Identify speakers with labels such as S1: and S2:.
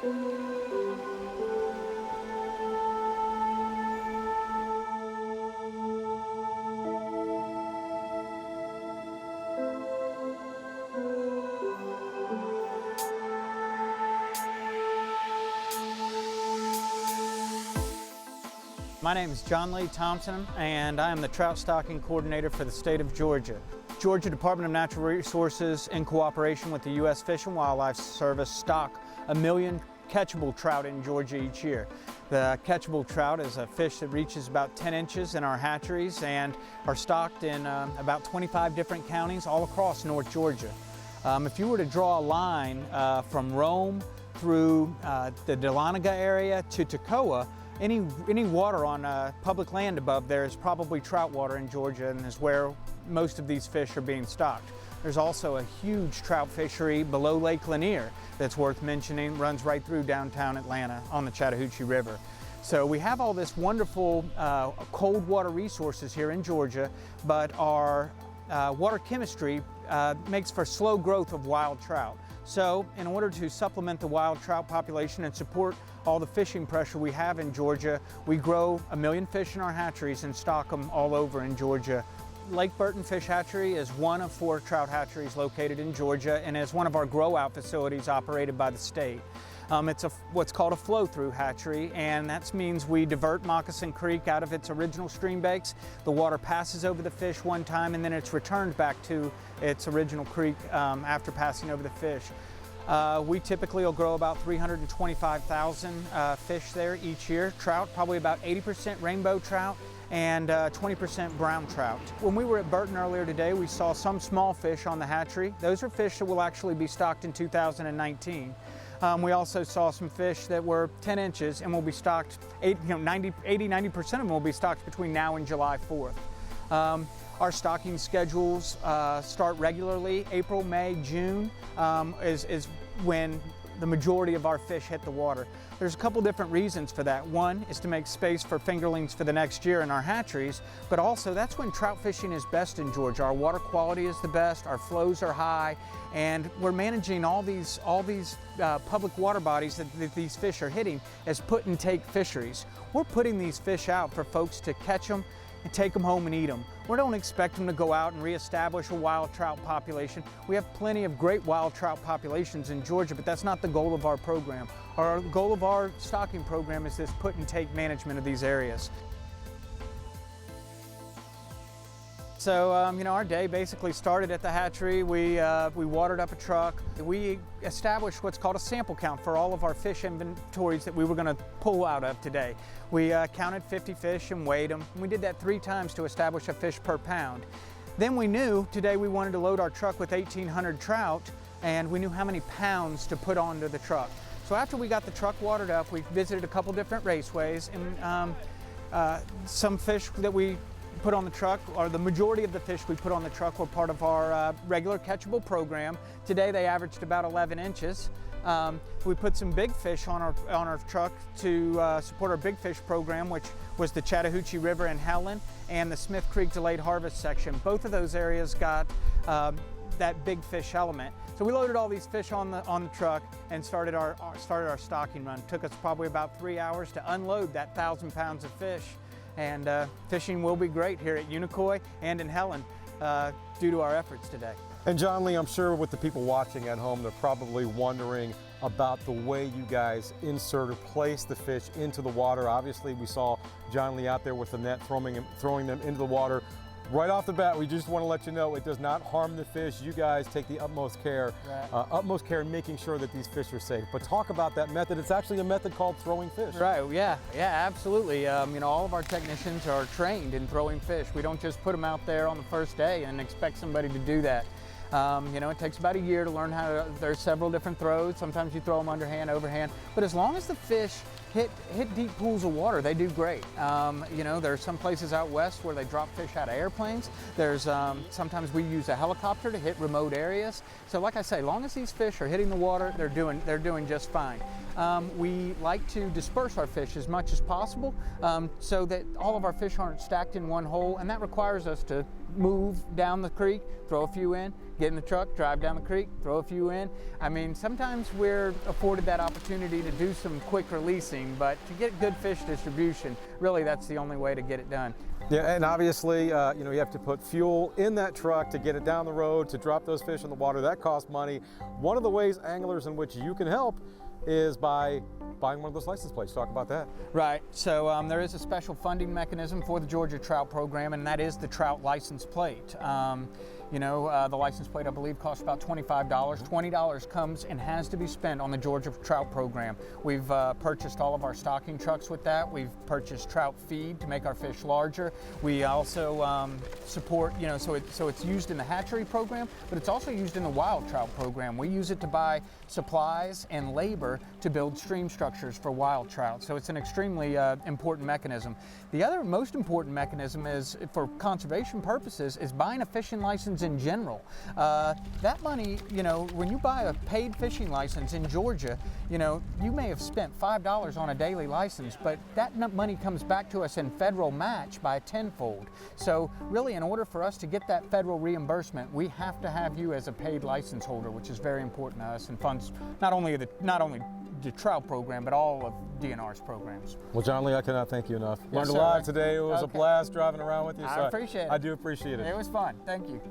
S1: My name is John Lee Thompson, and I am the trout stocking coordinator for the state of Georgia. Georgia Department of Natural Resources, in cooperation with the U.S. Fish and Wildlife Service, stock 1 million catchable trout in Georgia each year. The catchable trout is a fish that reaches about 10 inches in our hatcheries and are stocked in about 25 different counties all across North Georgia. If you were to draw a line from Rome through the Dahlonega area to Toccoa, any water on public land above there is probably trout water in Georgia, and is where most of these fish are being stocked. There's also a huge trout fishery below Lake Lanier that's worth mentioning, runs right through downtown Atlanta on the Chattahoochee River. So we have all this wonderful cold water resources here in Georgia, but our water chemistry makes for slow growth of wild trout. So in order to supplement the wild trout population and support all the fishing pressure we have in Georgia, we grow 1 million fish in our hatcheries and stock them all over in Georgia. Lake Burton Fish Hatchery is one of 4 trout hatcheries located in Georgia and is one of our grow-out facilities operated by the state. It's what's called a flow-through hatchery, and that means we divert Moccasin Creek out of its original stream banks. The water passes over the fish one time, and then it's returned back to its original creek after passing over the fish. We typically will grow about 325,000 fish there each year. Trout, probably about 80% rainbow trout and 20% brown trout. When we were at Burton earlier today, we saw some small fish on the hatchery. Those are fish that will actually be stocked in 2019. We also saw some fish that were 10 inches and will be stocked, 80–90% of them will be stocked between now and July 4th. Our stocking schedules start regularly. April, May, June is when the majority of our fish hit the water. There's a couple different reasons for that. One is to make space for fingerlings for the next year in our hatcheries, but also that's when trout fishing is best in Georgia. Our water quality is the best, our flows are high, and we're managing all these public water bodies that these fish are hitting as put and take fisheries. We're putting these fish out for folks to catch them and take them home and eat them. We don't expect them to go out and reestablish a wild trout population. We have plenty of great wild trout populations in Georgia, but that's not the goal of our program. Our goal of our stocking program is this put and take management of these areas. So, our day basically started at the hatchery. We watered up a truck. We established what's called a sample count for all of our fish inventories that we were going to pull out of today. We counted 50 fish and weighed them. We did that 3 times to establish a fish per pound. Then we knew today we wanted to load our truck with 1,800 trout, and we knew how many pounds to put onto the truck. So after we got the truck watered up, we visited a couple different raceways, and some fish that we put on the truck, or the majority of the fish we put on the truck, were part of our regular catchable program. Today they averaged about 11 inches. We put some big fish on our truck to support our big fish program, which was the Chattahoochee River in Helen and the Smith Creek Delayed Harvest section. Both of those areas got that big fish element. So we loaded all these fish on the truck and started our stocking run. It took us probably about 3 hours to unload that 1,000 pounds of fish. And fishing will be great here at Unicoi and in Helen due to our efforts today.
S2: And John Lee, I'm sure with the people watching at home, they're probably wondering about the way you guys insert or place the fish into the water. Obviously, we saw John Lee out there with the net throwing them into the water. Right off the bat, we just want to let you know it does not harm the fish. You guys take the utmost care in making sure that these fish are safe. But talk about that method. It's actually a method called throwing fish.
S1: Right, yeah, absolutely. All of our technicians are trained in throwing fish. We don't just put them out there on the first day and expect somebody to do that. It takes about a year to learn how to, there's several different throws. Sometimes you throw them underhand, overhand, but as long as the fish hit deep pools of water, they do great. There are some places out west where they drop fish out of airplanes. There's sometimes we use a helicopter to hit remote areas. So like I say, as long as these fish are hitting the water, they're doing just fine. We like to disperse our fish as much as possible so that all of our fish aren't stacked in one hole, and that requires us to move down the creek, throw a few in, get in the truck, drive down the creek, throw a few in. I mean, sometimes we're afforded that opportunity to do some quick releasing, but to get good fish distribution, really that's the only way to get it done.
S2: Yeah, and obviously, you know, you have to put fuel in that truck to get it down the road, to drop those fish in the water. That costs money. One of the ways, anglers, in which you can help is by buying one of those license plates. Talk about that.
S1: Right, so there is a special funding mechanism for the Georgia Trout program, and that is the Trout license plate. You know, the license plate, I believe, costs about $25. $20 comes and has to be spent on the Georgia Trout program. We've purchased all of our stocking trucks with that. We've purchased trout feed to make our fish larger. We also support, you know, so it's used in the hatchery program, but it's also used in the wild trout program. We use it to buy supplies and labor to build stream structures for wild trout. So it's an extremely important mechanism. The other most important mechanism is, for conservation purposes, is buying a fishing license in general. That money, you know, when you buy a paid fishing license in Georgia, you know, you may have spent $5 on a daily license, but that money comes back to us in federal match by tenfold. So really, in order for us to get that federal reimbursement, we have to have you as a paid license holder, which is very important to us and funds not only the trout program, but all of DNR's programs.
S2: Well, John Lee, I cannot thank you enough.
S1: Yes,
S2: Learned a
S1: sir.
S2: lot today. It was a blast driving around with you.
S1: I
S2: so
S1: appreciate it.
S2: I do appreciate it.
S1: It was fun. Thank you.